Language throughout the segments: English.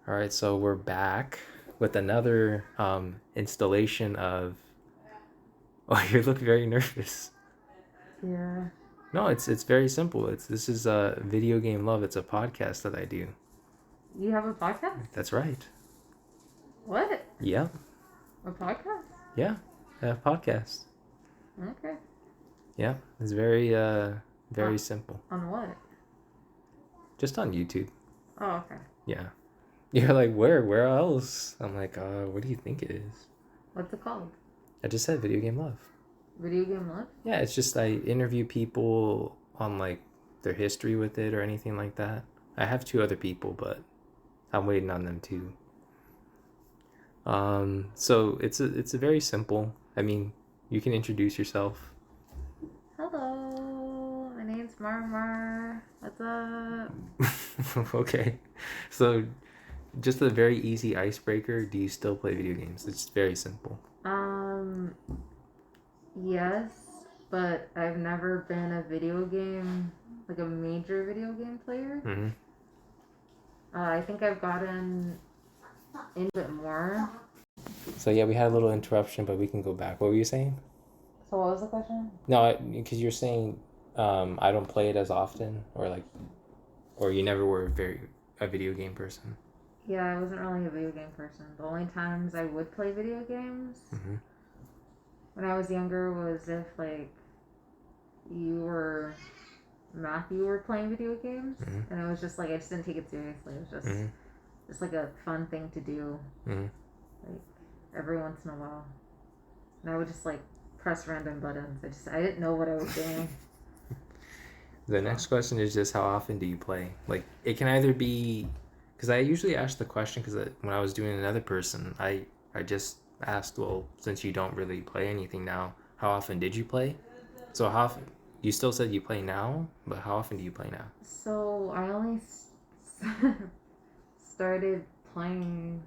All right, so we're back with another installation of. Oh, you look very nervous. Yeah. No, it's very simple. This is video game love. It's a podcast that I do. You have a podcast? That's right. What? Yeah, A podcast? yeah, a podcast. Okay. Yeah, it's very simple. On what? Just on YouTube. Oh, okay. Yeah. You're like, where else? I'm like, what do you think it is? What's it called? I just said video game love. Video Game Love? Yeah, it's just I interview people on like their history with it or anything like that. I have two other people, but I'm waiting on them too. So it's a very simple. I mean, you can introduce yourself. Hello. My name's Marmar. What's up? Okay. So just a very easy icebreaker. Do you still play video games? It's very simple. Yes, but I've never been a video game, like a major video game player. Mm-hmm. I think I've gotten into it more. So yeah, we had a little interruption, but we can go back. What were you saying? So what was the question? No, because you're saying I don't play it as often, or you never were a video game person. Yeah, I wasn't really a video game person. The only times I would play video games when I was younger was if like Matthew were playing video games, and it was just like I just didn't take it seriously. It was just like a fun thing to do, like every once in a while, and I would just like press random buttons. I didn't know what I was doing. The next question is just how often do you play? Like it can either be, because I usually ask the question because when I was doing another person, I just asked, well, since you don't really play anything now, how often did you play? So how often? You still said you play now, but how often do you play now? So I only started playing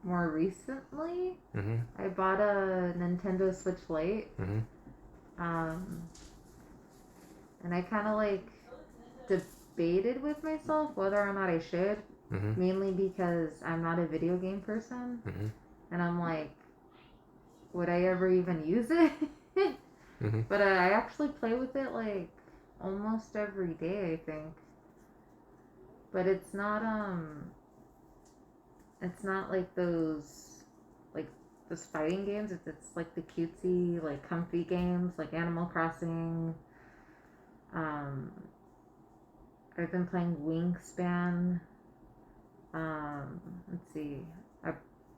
more recently. I bought a Nintendo Switch Lite. And I kind of like debated with myself whether or not I should. Mainly because I'm not a video game person. And I'm like, would I ever even use it? But I actually play with it like almost every day, I think. But it's not like those fighting games. It's like the cutesy, like comfy games like Animal Crossing. I've been playing Wingspan. Let's see. I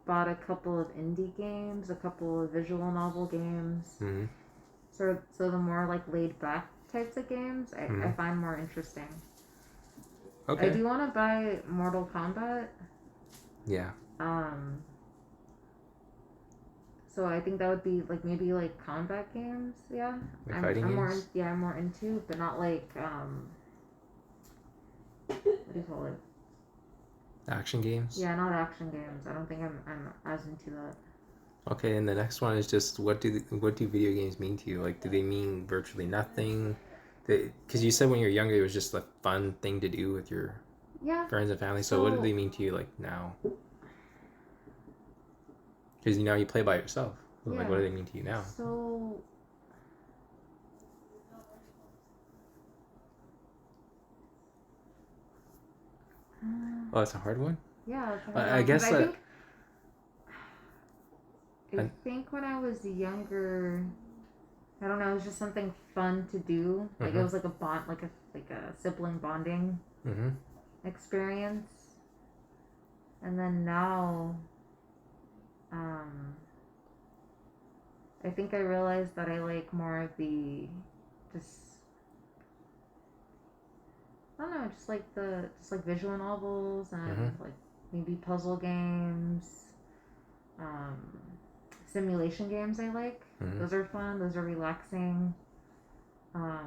bought a couple of indie games, a couple of visual novel games. So the more like laid back types of games, I find more interesting. Okay. I do want to buy Mortal Kombat. Yeah. So I think that would be like maybe like combat games. Yeah. Like fighting games? I'm more into, but not like what do you call it? Action games? Yeah, not action games. I don't think I'm as into that. Okay, and the next one is just what do video games mean to you? Like, do they mean virtually nothing? Because you said when you were younger it was just a fun thing to do with your friends and family. So what do they mean to you like now? Because now you play by yourself. So like, what do they mean to you now? So Oh, that's a hard one. Yeah, I guess I think when I was younger, I don't know, it was just something fun to do. Like it was like a bond, like a sibling bonding experience. And then now, I think I realized that I like more of the I don't know, just like visual novels and like maybe puzzle games, simulation games. I like those are fun. Those are relaxing. I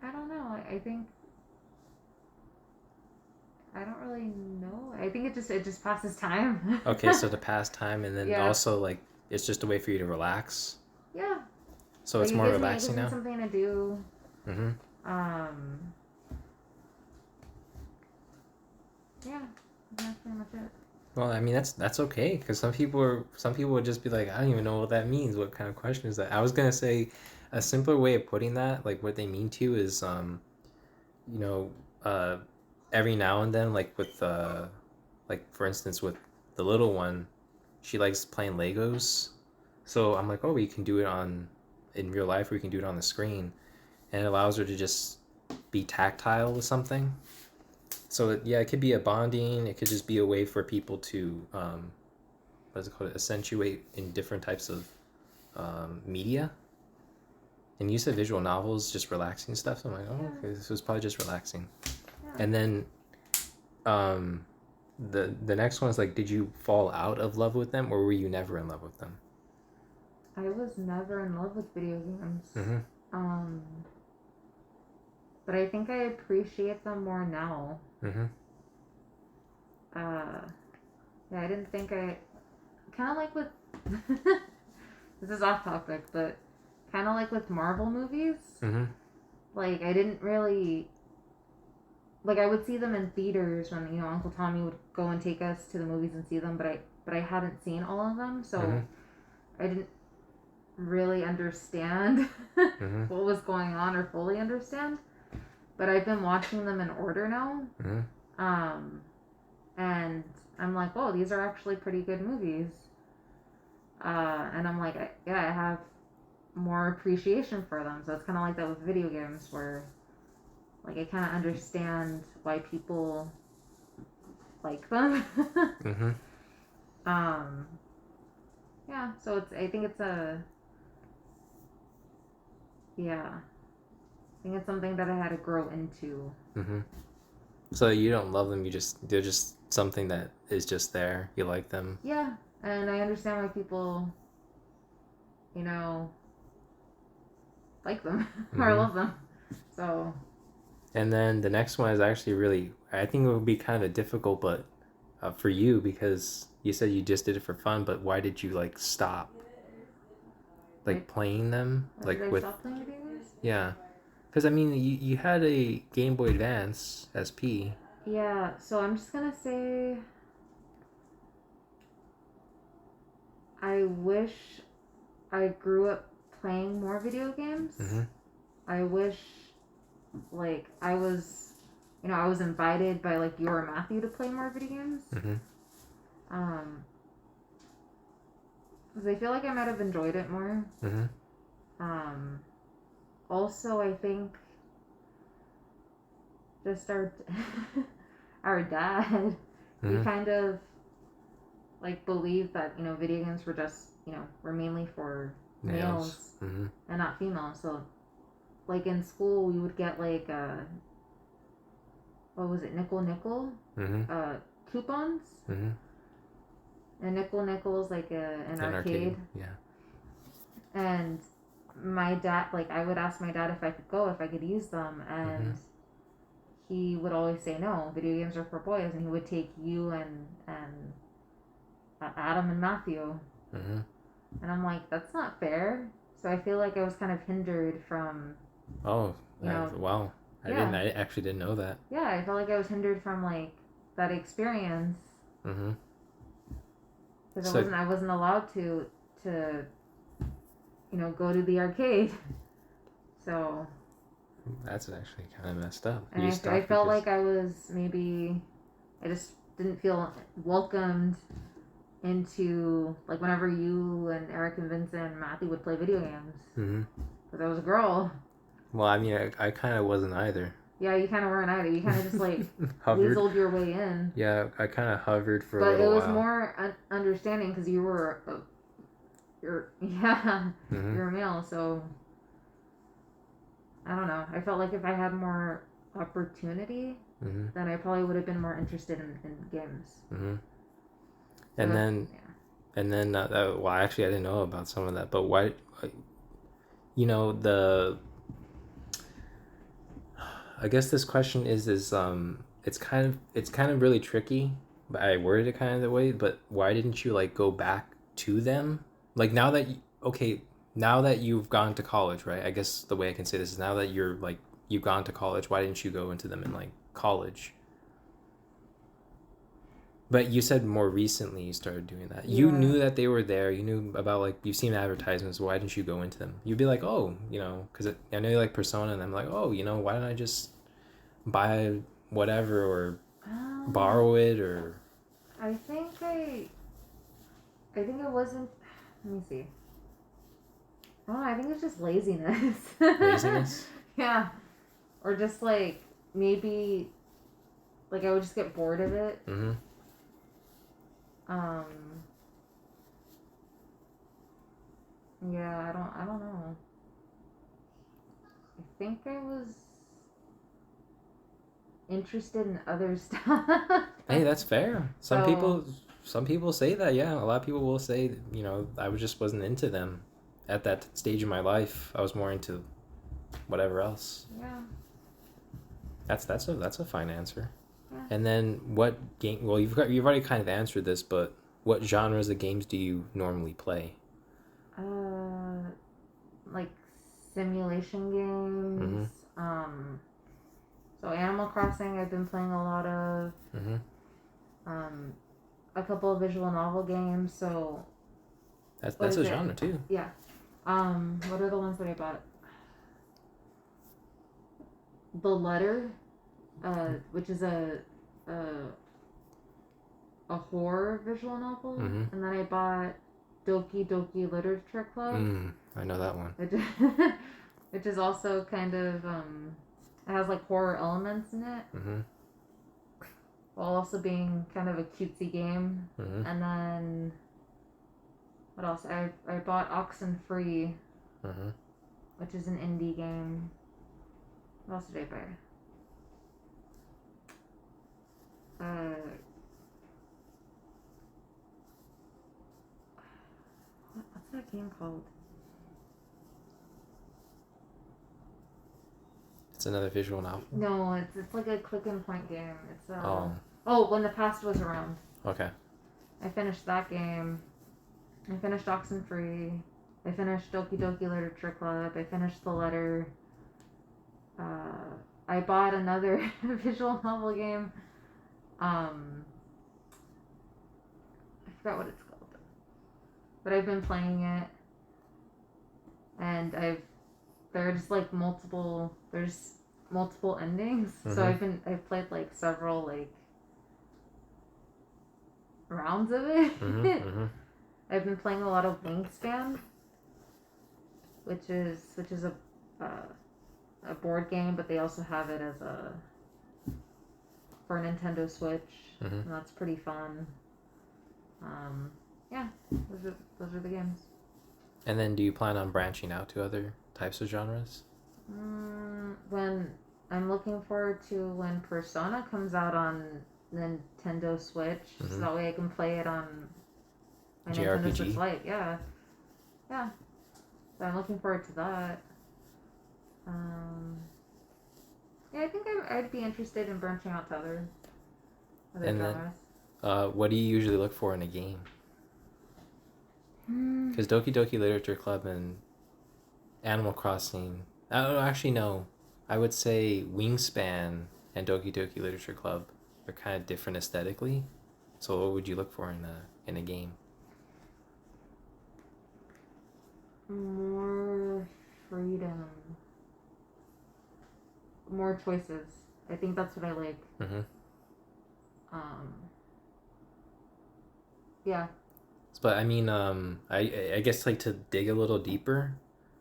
don't know. I think I don't really know. I think it just passes time. Okay, so to pass time, and then Yeah. also like it's just a way for you to relax. Yeah. So it's more relaxing it gives now. me something to do. Mm-hmm. Yeah, that's pretty much it. Well, I mean that's okay because some people would just be like, I don't even know what that means. What kind of question is that? I was gonna say a simpler way of putting that, like what they mean to you is, you know, uh, every now and then, like with like for instance with the little one, she likes playing Legos, so I'm like, oh, we can do it on in real life, or we can do it on the screen, and it allows her to just be tactile with something. So yeah, it could be a bonding. It could just be a way for people to what's it called? Accentuate in different types of media. And you said visual novels, just relaxing stuff. So I'm like, oh, okay, this was probably just relaxing. Yeah. And then the next one is like, did you fall out of love with them, or were you never in love with them? I was never in love with video games. Mm-hmm. But I think I appreciate them more now. Mm-hmm. Yeah, I didn't think I kind of like with this is off topic, but kind of like with Marvel movies. Mm-hmm. Like I didn't really like I would see them in theaters when Uncle Tommy would go and take us to the movies and see them, but I hadn't seen all of them, so Mm-hmm. I didn't really understand Mm-hmm. what was going on or fully understand. But I've been watching them in order now. Mm-hmm. And I'm like, oh, these are actually pretty good movies. And I'm like, yeah, I have more appreciation for them. So it's kind of like that with video games, where like I kind of understand why people like them. Mm-hmm. Yeah. So I think it's yeah. I think it's something that I had to grow into. Mm-hmm. So you don't love them. They're just something that is just there. You like them. Yeah, and I understand why people, you know, like them or Mm-hmm. love them. So. And then the next one is actually really, I think it would be kind of difficult, but for you, because you said you just did it for fun, but why did you like stop like playing them? Why Like did I with, stop playing video games? yeah. Because I mean, you had a Game Boy Advance SP. Yeah, so I'm just gonna say I wish I grew up playing more video games. Mm-hmm. I wish, like, I was invited by, like, you or Matthew to play more video games. Mm-hmm. Because I feel like I might have enjoyed it more. Mm-hmm. Also, I think just our dad, Mm-hmm. we kind of, like, believed that, video games were just, were mainly for males Mm-hmm. and not females. So, like, in school, we would get, like, what was it, nickel, Mm-hmm. coupons. Mm-hmm. And nickel is like an arcade. Yeah. And my dad, like, I would ask my dad if I could go, if I could use them, and he would always say no. Video games are for boys, and he would take you and Adam and Matthew. Mm-hmm. And I'm like, that's not fair. So I feel like I was kind of hindered from. Oh, wow! Yeah. I actually didn't know that. Yeah, I felt like I was hindered from, like, that experience. Mm-hmm. Because I wasn't allowed to go to the arcade. So. That's actually kind of messed up. And I felt like I just didn't feel welcomed into, like, whenever you and Eric and Vincent and Matthew would play video games. Mm-hmm. Because I was a girl. Well, I mean, I kind of wasn't either. Yeah, you kind of weren't either. You kind of just, like, weaseled your way in. Yeah, I kind of hovered for a little while. But it was more understanding because you were you're a male, so I don't know. I felt like if I had more opportunity, then I probably would have been more interested in games. Mm-hmm. And then, well, actually, I didn't know about some of that. But why, I guess this question is it's kind of really tricky. But I worded it kind of the way. But why didn't you like go back to them? Like now that you've gone to college, right? I guess the way I can say this is now that you've gone to college. Why didn't you go into them in like college? But you said more recently you started doing that. You knew that they were there. You knew about, like, you've seen advertisements. Why didn't you go into them? You'd be like, oh, you know, because I know you like Persona, and I'm like, oh, you know, why don't I just buy whatever or borrow it or... I think it wasn't... Let me see. Oh, I think it's just laziness. Laziness? Yeah. Or just, like, maybe... Like, I would just get bored of it. Mm-hmm. Yeah, I don't know. I think I was interested in other stuff. Hey, that's fair. Some people say that, yeah. A lot of people will say, you know, I just wasn't into them at that stage of my life. I was more into whatever else. Yeah. That's a fine answer. Yeah. And then what game? Well, you've already kind of answered this, but what genres of games do you normally play? Like simulation games. Mm-hmm. So Animal Crossing, I've been playing a lot of. Mm-hmm. A couple of visual novel games. So that's a genre too. Yeah. What are the ones that I bought? The Letter, which is a horror visual novel, and then I bought Doki Doki Literature Club. I know that one. Which is also kind of it has like horror elements in it, while also being kind of a cutesy game. And then what else? I bought Oxenfree, which is an indie game. What else did I buy? What's that game called? It's another visual novel. No, it's like a click and point game. It's When the Past Was Around. Okay. I finished that game. I finished Oxenfree. I finished Doki Doki Literature Club. I finished The Letter. I bought another visual novel game. I forgot what it's called. But I've been playing it. And there's multiple endings. So I've played like several like rounds of it. I've been playing a lot of Wingspan, which is a board game, but they also have it as for Nintendo Switch, and that's pretty fun. Yeah, those are the games. And then, do you plan on branching out to other types of genres? When I'm looking forward to when Persona comes out on Nintendo Switch, so that way I can play it on my Nintendo Switch Lite. Yeah. So I'm looking forward to that. Yeah, I think I'd be interested in branching out to other genres. Then, what do you usually look for in a game? Because Doki Doki Literature Club and Animal Crossing... actually, no. I would say Wingspan and Doki Doki Literature Club are kind of different aesthetically. So what would you look for in a game? More freedom. More choices. I think that's what I like. Yeah. But I mean, I guess like to dig a little deeper,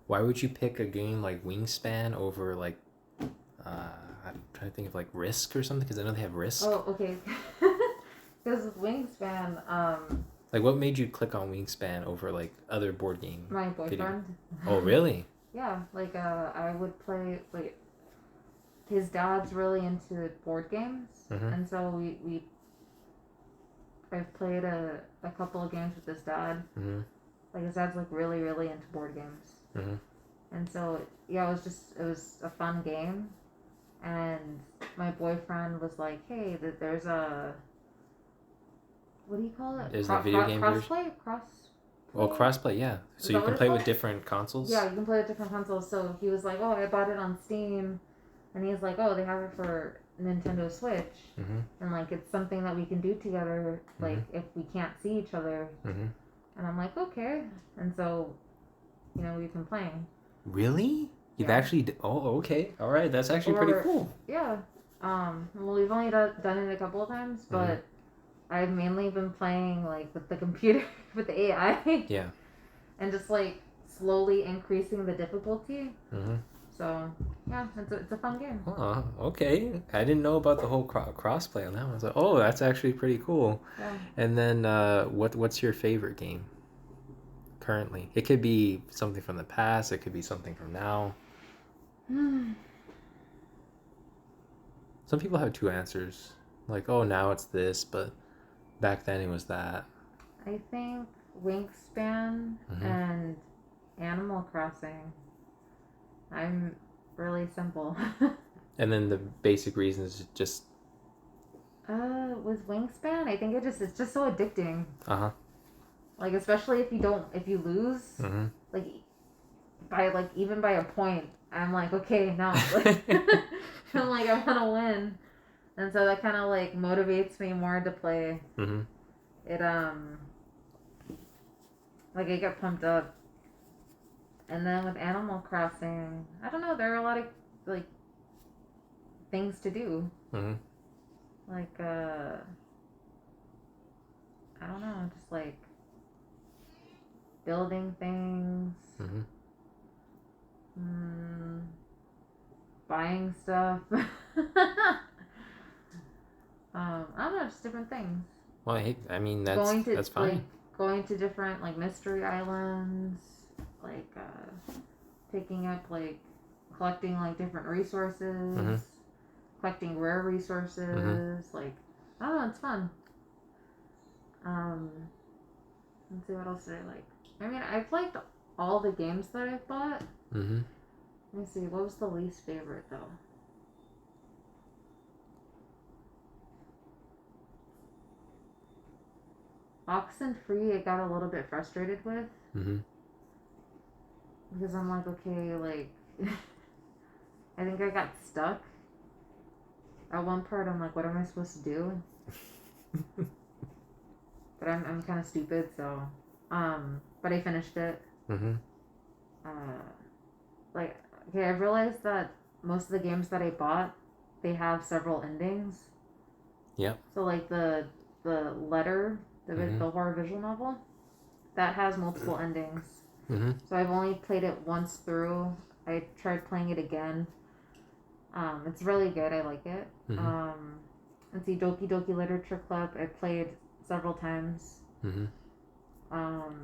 why would you pick a game like Wingspan over like, I'm trying to think of like Risk or something, because I know they have Risk. Oh, okay. Because Wingspan, like what made you click on Wingspan over like other board game? My boyfriend. Oh, really? Yeah, like I would play like. His dad's really into board games, and so I've played a couple of games with his dad. Like his dad's like really really into board games, and so yeah, it was a fun game, and my boyfriend was like, hey, there's a what do you call it? There's a video game crossplay. Crossplay, yeah. So you can play with different consoles. Yeah, you can play with different consoles. So he was like, oh, I bought it on Steam. And he's like, oh, they have it for Nintendo Switch, and like it's something that we can do together. Like if we can't see each other, and I'm like, okay, and so we've been playing. Really? You've actually? Oh, okay. All right. That's actually pretty cool. Yeah. Well, we've only done it a couple of times, but I've mainly been playing like with the computer, with the AI. Yeah. And just like slowly increasing the difficulty. So yeah, it's a fun game. Oh, okay. I didn't know about the whole crossplay on that one. I was like, oh, that's actually pretty cool. Yeah. And then, what's your favorite game currently? It could be something from the past. It could be something from now. Some people have two answers. Like, oh, now it's this, but back then it was that. I think Wingspan and Animal Crossing. I'm really simple. And then the basic reason is just. With Wingspan, I think it's just so addicting. Like especially if you lose, like even by a point, I'm like, okay, no, I'm like I want to win, and so that kind of like motivates me more to play. It like I get pumped up. And then with Animal Crossing, I don't know, there are a lot of like things to do. Like I don't know, just like building things, buying stuff. I don't know, just different things. Well, I mean that's fine. Like, going to different like mystery islands, like picking up like collecting like different resources, collecting rare resources. Like I don't know, it's fun. Let's see, what else did I like? I mean, I've liked all the games that I've bought. Let me see, what was the least favorite though? Oxenfree, I got a little bit frustrated with. Because I'm like, okay, like, I think I got stuck. At one part, I'm like, what am I supposed to do? But I'm kind of stupid, so, but I finished it. Like, okay, I've realized that most of the games that I bought, they have several endings. Yep. So, like, the letter, the horror visual novel, that has multiple endings. So I've only played it once through. I tried playing it again. It's really good. I like it. Let's see, Doki Doki Literature Club. I played several times. I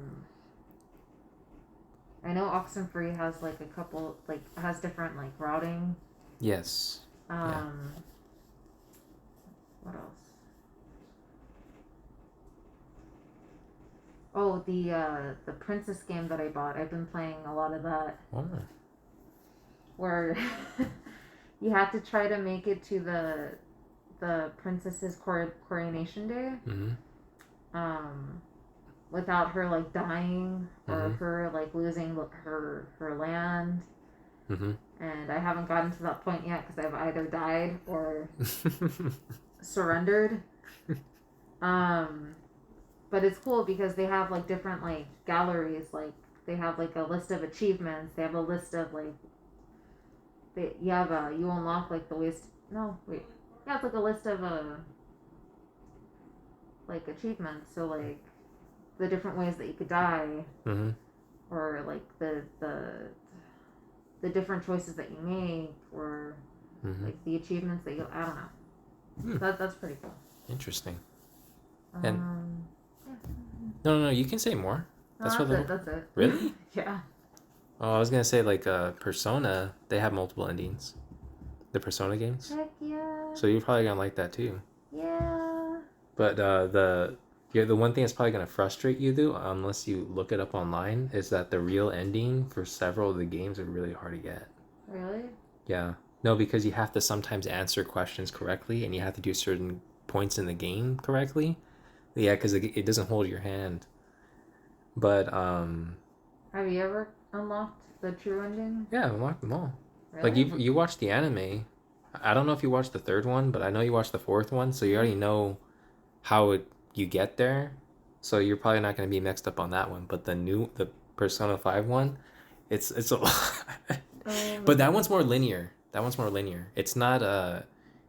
know Oxenfree has like a couple, like has different like routing. Yes. What else? Oh, the princess game that I bought. I've been playing a lot of that. Oh. Where you have to try to make it to the princess's coronation day. Without her like dying or her like losing her land. And I haven't gotten to that point yet because I've either died or surrendered. But it's cool because they have like different like galleries. Like they have like a list of achievements. They have a list of like you unlock like the ways. No, wait. Yeah, it's like a list of like achievements. So like the different ways that you could die, or like the different choices that you make, or like the achievements that you. I don't know. That's pretty cool. Interesting. And no, you can say more. That's it. Really? Yeah. Oh, I was gonna say like Persona. They have multiple endings. The Persona games. Heck yeah. So you're probably gonna like that too. Yeah. But the one thing that's probably gonna frustrate you though, unless you look it up online, is that the real ending for several of the games are really hard to get. Really? Yeah. No, because you have to sometimes answer questions correctly, and you have to do certain points in the game correctly. Yeah, because it doesn't hold your hand. But have you ever unlocked the true ending? Yeah, I've unlocked them all. Really? Like you watched the anime. I don't know if you watched the third one, but I know you watched the fourth one, so you already know you get there. So you're probably not going to be mixed up on that one. But the Persona 5 one, it's a lot. But that one's more linear. That one's more linear. It's not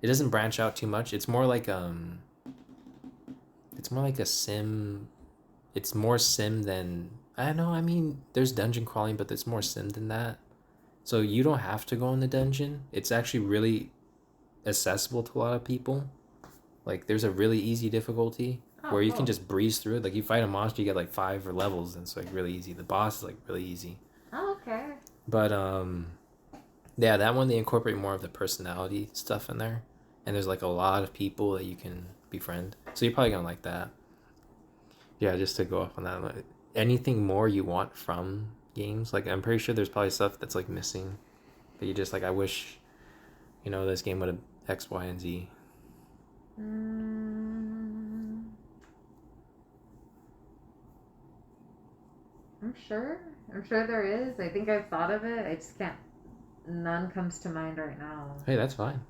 it doesn't branch out too much. It's more like a sim. It's more sim than I don't know. I mean, there's dungeon crawling, but it's more sim than that. So you don't have to go in the dungeon. It's actually really accessible to a lot of people. Like there's a really easy difficulty where you can just breeze through it. Like you fight a monster, you get like 5 levels, and it's like really easy. The boss is like really easy. Oh, okay. But yeah, that one they incorporate more of the personality stuff in there, and there's like a lot of people that you can befriend. So you're probably gonna like that. Yeah, just to go off on that. Like, anything more you want from games? Like I'm pretty sure there's probably stuff that's like missing, that you just like I wish, this game would have X, Y, and Z. I'm sure. I'm sure there is. I think I've thought of it. I just can't. None comes to mind right now. Hey, that's fine.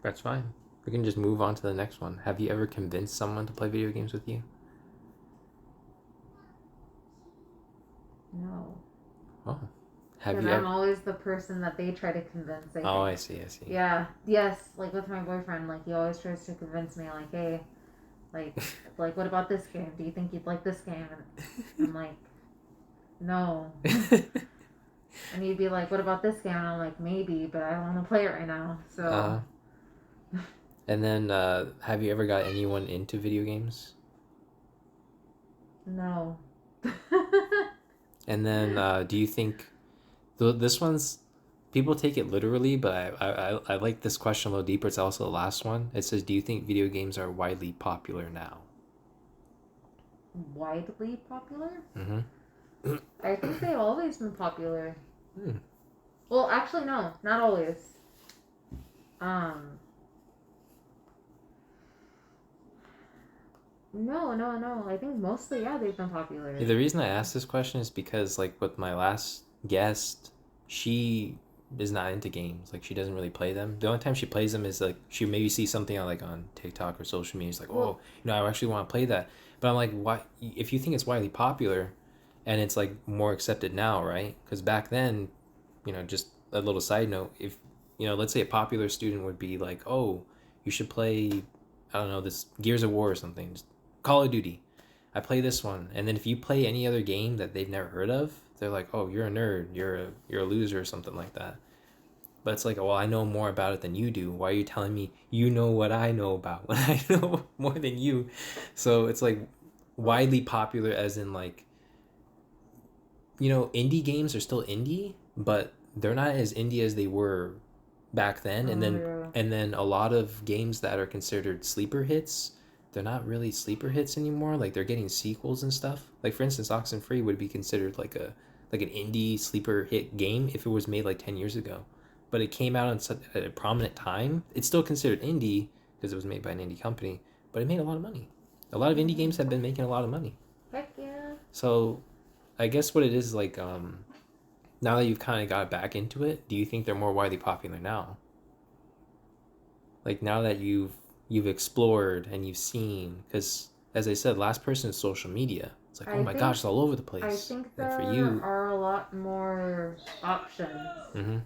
That's fine. We can just move on to the next one. Have you ever convinced someone to play video games with you? No. Oh. Because I'm always the person that they try to convince. I see. Yeah. Yes. Like with my boyfriend, like he always tries to convince me, like, hey, like what about this game? Do you think you'd like this game? And I'm like, no. And he'd be like, what about this game? And I'm like, maybe, but I don't want to play it right now. So. And then, have you ever got anyone into video games? No. And then, do you think this one's people take it literally, but I like this question a little deeper. It's also the last one. It says, do you think video games are widely popular now? Widely popular? Mm-hmm. I think they've always been popular. Well, actually, no, not always. No. I think mostly, yeah, they've been popular. The reason I asked this question is because, like, with my last guest, she is not into games. Like, she doesn't really play them. The only time she plays them is, like, she maybe sees something on TikTok or social media. It's like, I actually want to play that. But I'm like, why? If you think it's widely popular and it's, like, more accepted now, right? Because back then, just a little side note, if, let's say a popular student would be like, oh, you should play, I don't know, this Gears of War or something. Just Call of Duty. I play this one. And then if you play any other game that they've never heard of, they're like, oh, you're a nerd. You're a loser or something like that. But it's like, well, I know more about it than you do. Why are you telling me you know what I know about when I know more than you? So it's like widely popular as in like, indie games are still indie, but they're not as indie as they were back then. And then a lot of games that are considered sleeper hits, they're not really sleeper hits anymore. Like they're getting sequels and stuff. Like for instance, Oxenfree would be considered like an indie sleeper hit game if it was made like 10 years ago. But it came out at a prominent time. It's still considered indie because it was made by an indie company, but it made a lot of money. A lot of indie games have been making a lot of money. Heck yeah. So I guess what it is like, now that you've kind of got back into it, do you think they're more widely popular now? Like now that you've explored and you've seen, because as I said, last person is social media. It's like, oh my gosh, it's all over the place. I think there are a lot more options. Mm-hmm.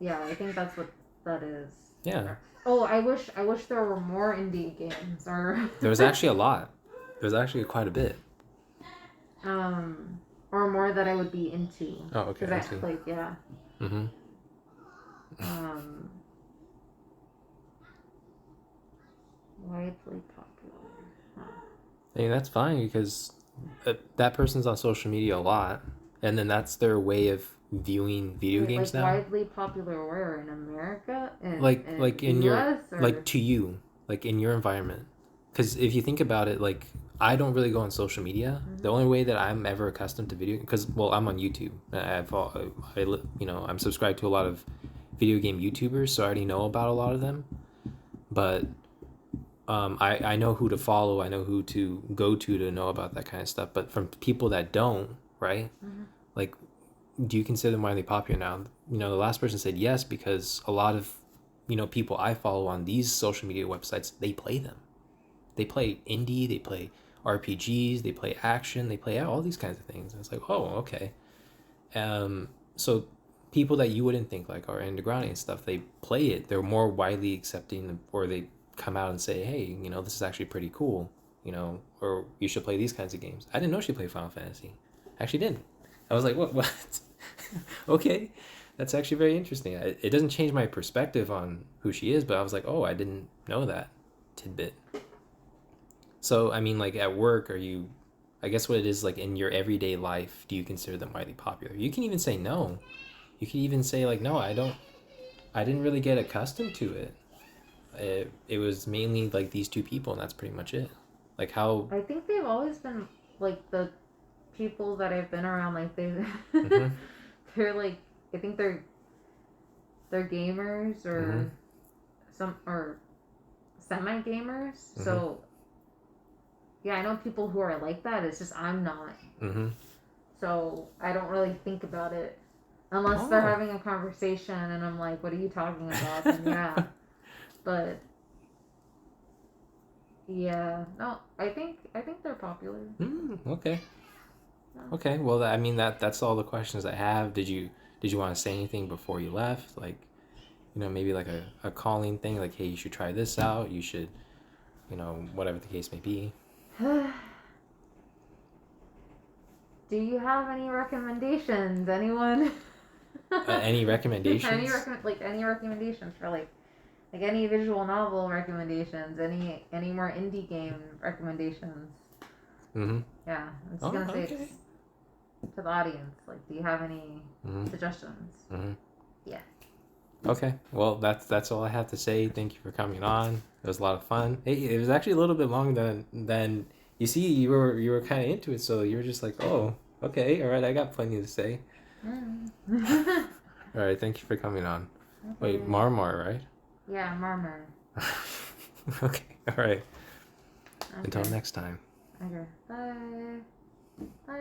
Yeah, I think that's what that is. Yeah. Oh, I wish there were more indie games. Or there was actually a lot. There was actually quite a bit. Or more that I would be into. Oh, okay. I see. Like, yeah. Mm-hmm. Widely popular. Huh. I mean, that's fine because that person's on social media a lot, and then that's their way of viewing video games now. Widely popular where? In America? Like in US, your like to you, like in your environment. Because if you think about it, like I don't really go on social media. Mm-hmm. The only way that I'm ever accustomed to video, because I'm on YouTube. I'm subscribed to a lot of video game YouTubers, so I already know about a lot of them. But I know who to follow. I know who to go to know about that kind of stuff. But from people that don't, right? Mm-hmm. Like, do you consider them widely popular now? the last person said yes because a lot of, people I follow on these social media websites, they play them. They play indie, they play RPGs, they play action, they play all these kinds of things. And it's like, oh, okay. So people that you wouldn't think like are underground and stuff, they play it. They're more widely accepting, or they come out and say, hey, this is actually pretty cool, or you should play these kinds of games. I didn't know she played Final Fantasy. I actually didn't. I was like, what? Okay, that's actually very interesting. It doesn't change my perspective on who she is, but I was like, oh, I didn't know that tidbit. So, I mean, like at work, I guess what it is, like in your everyday life, do you consider them widely popular? You can even say no. You can even say like, no, I didn't really get accustomed to it. It was mainly like these two people, and that's pretty much it. Like how... I think they've always been like the people that I've been around, like they're like, I think they're gamers or or semi gamers. So yeah, I know people who are like that. It's just I'm not. So I don't really think about it unless they're having a conversation and I'm like, what are you talking about? And yeah. But yeah, no, I think they're popular. Okay. Yeah. Okay. Well, I mean that's all the questions I have. Did you want to say anything before you left? Like, maybe like a calling thing, like, hey, you should try this out. You should, whatever the case may be. Do you have any recommendations? Anyone? Any recommendations? Any recommendations for like any visual novel recommendations? Any more indie game recommendations? Yeah, I'm just gonna say it to the audience. Like, do you have any suggestions? Yeah. Okay. Well, that's all I have to say. Thank you for coming on. It was a lot of fun. Hey, it was actually a little bit longer than you see. You were kind of into it, so you were just like, oh, okay, all right. I got plenty to say. All right. Thank you for coming on. Okay. Wait, Marmar, right? Yeah, Marmar. Okay. All right. Okay. Until next time. Okay. Bye. Bye.